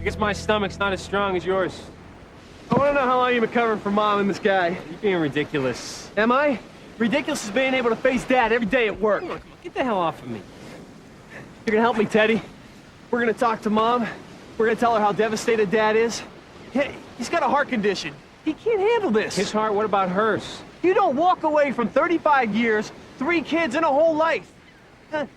I guess my stomach's not as strong as yours. I want to know how long you've been covering for Mom and this guy. You're being ridiculous. Am I? Ridiculous is being able to face Dad every day at work. Come on, get the hell off of me. You're gonna help me, Teddy. We're gonna talk to Mom. We're gonna tell her how devastated Dad is. He's got a heart condition. He can't handle this. His heart, what about hers? You don't walk away from 35 years, 3 kids, and a whole life.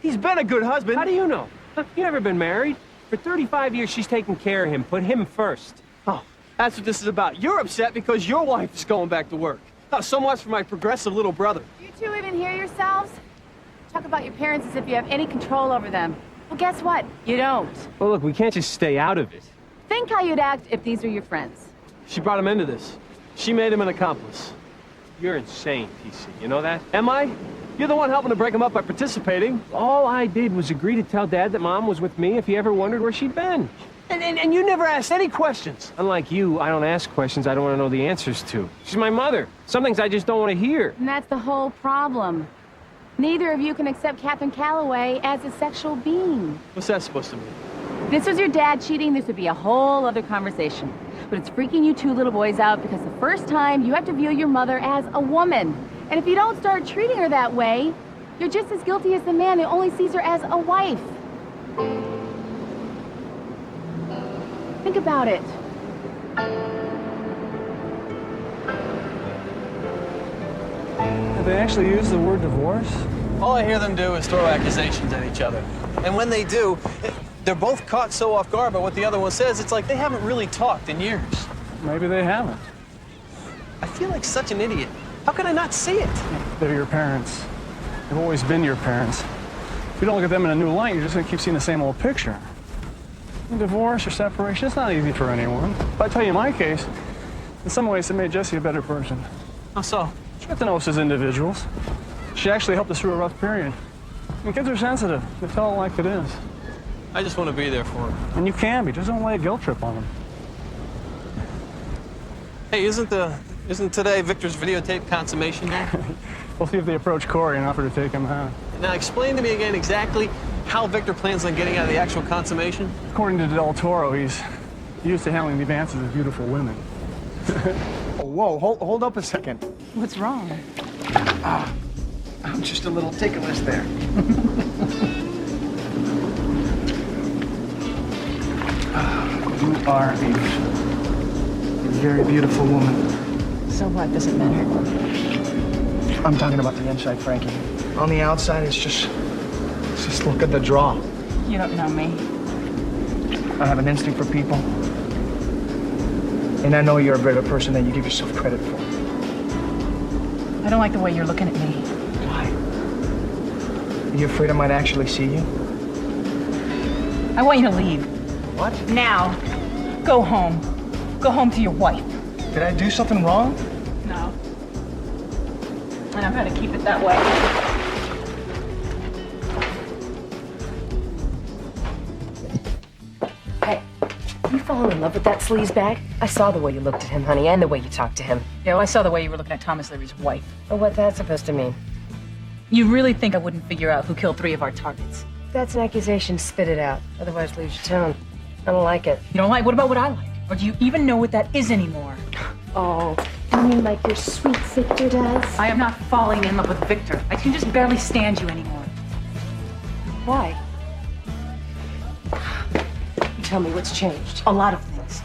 He's been a good husband. How do you know? You never been married. For 35 years, she's taken care of him. Put him first. Oh, that's what this is about. You're upset because your wife is going back to work. So much for my progressive little brother. You two even hear yourselves? Talk about your parents as if you have any control over them. Well, guess what? You don't. Well, look, we can't just stay out of it. Think how you'd act if these were your friends. She brought him into this. She made him an accomplice. You're insane, PC. You know that? Am I? You're the one helping to break him up by participating. All I did was agree to tell Dad that Mom was with me if he ever wondered where she'd been. And you never asked any questions. Unlike you, I don't ask questions I don't want to know the answers to. She's my mother. Some things I just don't want to hear. And that's the whole problem. Neither of you can accept Catherine Calloway as a sexual being. What's that supposed to mean? If this was your dad cheating, this would be a whole other conversation. But it's freaking you two little boys out because the first time you have to view your mother as a woman. And if you don't start treating her that way, you're just as guilty as the man who only sees her as a wife. Think about it. Did they actually use the word divorce? All I hear them do is throw accusations at each other. And when they do, they're both caught so off guard by what the other one says, it's like they haven't really talked in years. Maybe they haven't. I feel like such an idiot. How can I not see it? They're your parents. They've always been your parents. If you don't look at them in a new light, you're just gonna keep seeing the same old picture. Divorce or separation, it's not easy for anyone. But I tell you, in my case, in some ways it made Jessie a better person. How so? She got to know us as individuals. She actually helped us through a rough period. And kids are sensitive. They tell it like it is. I just want to be there for her. And you can be. Just don't lay a guilt trip on them. Hey, isn't today Victor's videotape consummation day? We'll see if they approach Cory and offer to take him out. Now explain to me again exactly how Victor plans on getting out of the actual consummation. According to Del Toro, he's used to handling the advances of beautiful women. Whoa, hold up a second. What's wrong? I'm just a little ticklish there. You are a very beautiful woman. So what? Does it matter? I'm talking about the inside, Frankie. On the outside, it's just look at the draw. You don't know me. I have an instinct for people. And I know you're a better person than you give yourself credit for. I don't like the way you're looking at me. Why? Are you afraid I might actually see you? I want you to leave. What? Now. Go home. Go home to your wife. Did I do something wrong? No. And I'm gonna keep it that way. Hey, you fallen in love with that sleazebag? I saw the way you looked at him, honey, and the way you talked to him. Yeah, well, I saw the way you were looking at Thomas Leary's wife. Oh, what's that supposed to mean? You really think I wouldn't figure out who killed 3 of our targets? That's an accusation. Spit it out. Otherwise, lose your tone. I don't like it. You don't like? What about what I like? Or do you even know what that is anymore? Oh, you mean like your sweet Victor does? I am not falling in love with Victor. I can just barely stand you anymore. Why? Tell me what's changed. A lot of things.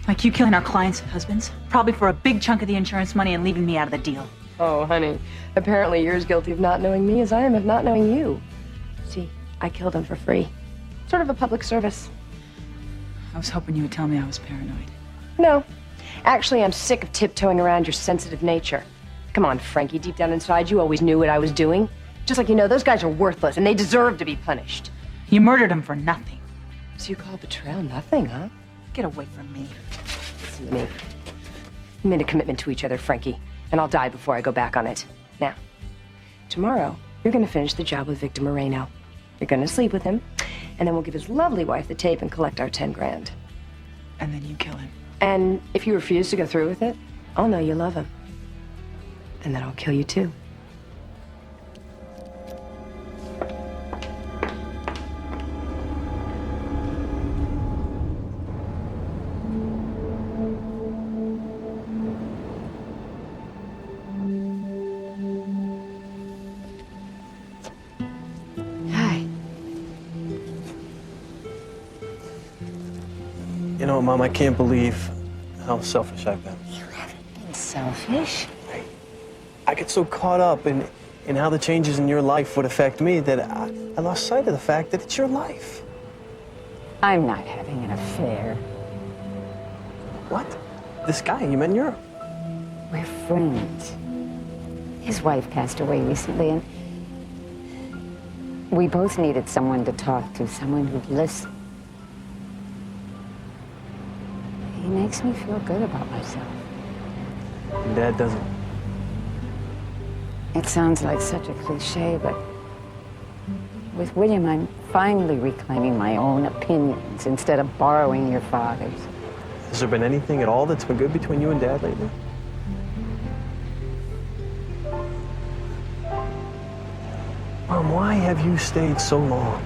Like you killing our clients' husbands, probably for a big chunk of the insurance money and leaving me out of the deal. Oh, honey. Apparently you're as guilty of not knowing me as I am of not knowing you. See, I killed him for free. Sort of a public service. I was hoping you would tell me I was paranoid. No. Actually, I'm sick of tiptoeing around your sensitive nature. Come on, Frankie. Deep down inside, you always knew what I was doing. Just like you know, those guys are worthless, and they deserve to be punished. You murdered him for nothing. So you call betrayal nothing, huh? Get away from me. Listen to me. We made a commitment to each other, Frankie, and I'll die before I go back on it. Now, tomorrow, you're gonna finish the job with Victor Moreno. You're gonna sleep with him, and then we'll give his lovely wife the tape and collect our 10 grand. And then you kill him. And if you refuse to go through with it, I'll know you love him. And then I'll kill you too. You know, Mom, I can't believe how selfish I've been. You haven't been selfish. I get so caught up in how the changes in your life would affect me that I lost sight of the fact that it's your life. I'm not having an affair. What? This guy you met in Europe? We're friends. His wife passed away recently, and we both needed someone to talk to, someone who'd listen. He makes me feel good about myself. And Dad doesn't. It sounds like such a cliche, but with William, I'm finally reclaiming my own opinions instead of borrowing your father's. Has there been anything at all that's been good between you and Dad lately? Mom, why have you stayed so long?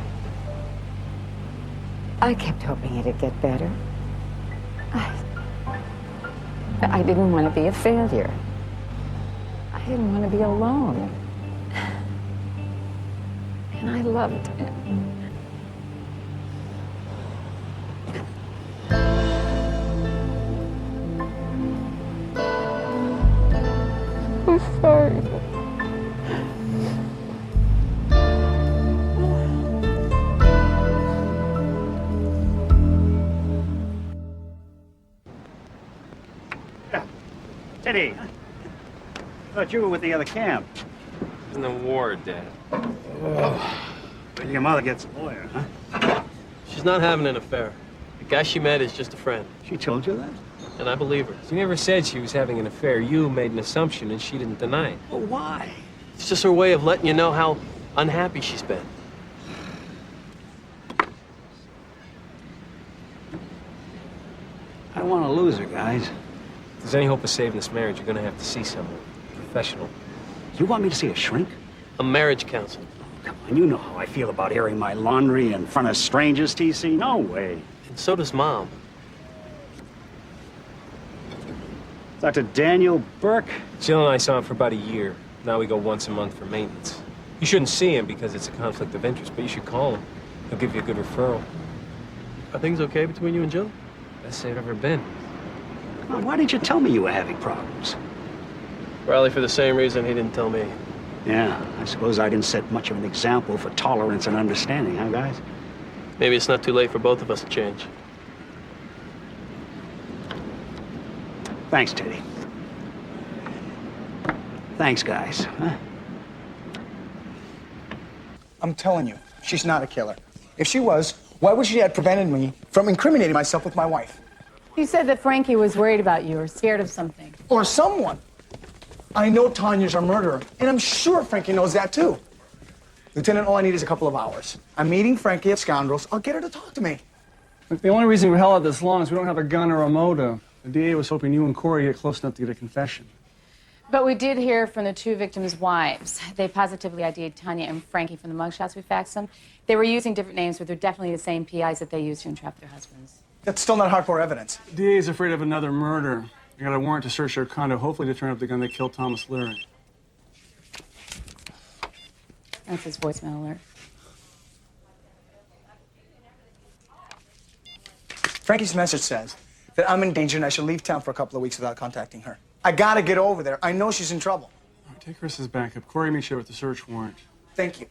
I kept hoping it'd get better. I didn't want to be a failure. I didn't want to be alone. And I loved him. I'm sorry. Teddy, thought you were with the other camp. In the war, Dad. But your mother gets a lawyer, huh? She's not having an affair. The guy she met is just a friend. She told you that? And I believe her. She never said she was having an affair. You made an assumption, and she didn't deny it. But why? It's just her way of letting you know how unhappy she's been. I don't want to lose her, guys. If there's any hope of saving this marriage, you're gonna have to see someone professional. You want me to see a shrink? A marriage counselor. Come on, you know how I feel about airing my laundry in front of strangers, TC. No way. And so does Mom. Dr. Daniel Burke? Jill and I saw him for about a year. Now we go once a month for maintenance. You shouldn't see him because it's a conflict of interest, but you should call him. He'll give you a good referral. Are things okay between you and Jill? Best they've ever been. Come on, why didn't you tell me you were having problems? Probably for the same reason he didn't tell me. Yeah, I suppose I didn't set much of an example for tolerance and understanding, huh, guys? Maybe it's not too late for both of us to change. Thanks, Teddy. Thanks, guys. Huh? I'm telling you, she's not a killer. If she was, why would she have prevented me from incriminating myself with my wife? You said that Frankie was worried about you or scared of something. Or someone. I know Tanya's a murderer, and I'm sure Frankie knows that too. Lieutenant, all I need is a couple of hours. I'm meeting Frankie at Scoundrels. I'll get her to talk to me. Look, the only reason we held out this long is we don't have a gun or a motive. The DA was hoping you and Cory get close enough to get a confession. But we did hear from the two victims' wives. They positively ID'd Tanya and Frankie from the mugshots we faxed them. They were using different names, but they're definitely the same PIs that they used to entrap their husbands. That's still not hardcore evidence. The DA is afraid of another murder. They got a warrant to search their condo, hopefully to turn up the gun that killed Thomas Leary. That's his voicemail alert. Frankie's message says that I'm in danger and I should leave town for a couple of weeks without contacting her. I gotta get over there. I know she's in trouble. All right, take Chris's backup. Cory meets you with the search warrant. Thank you.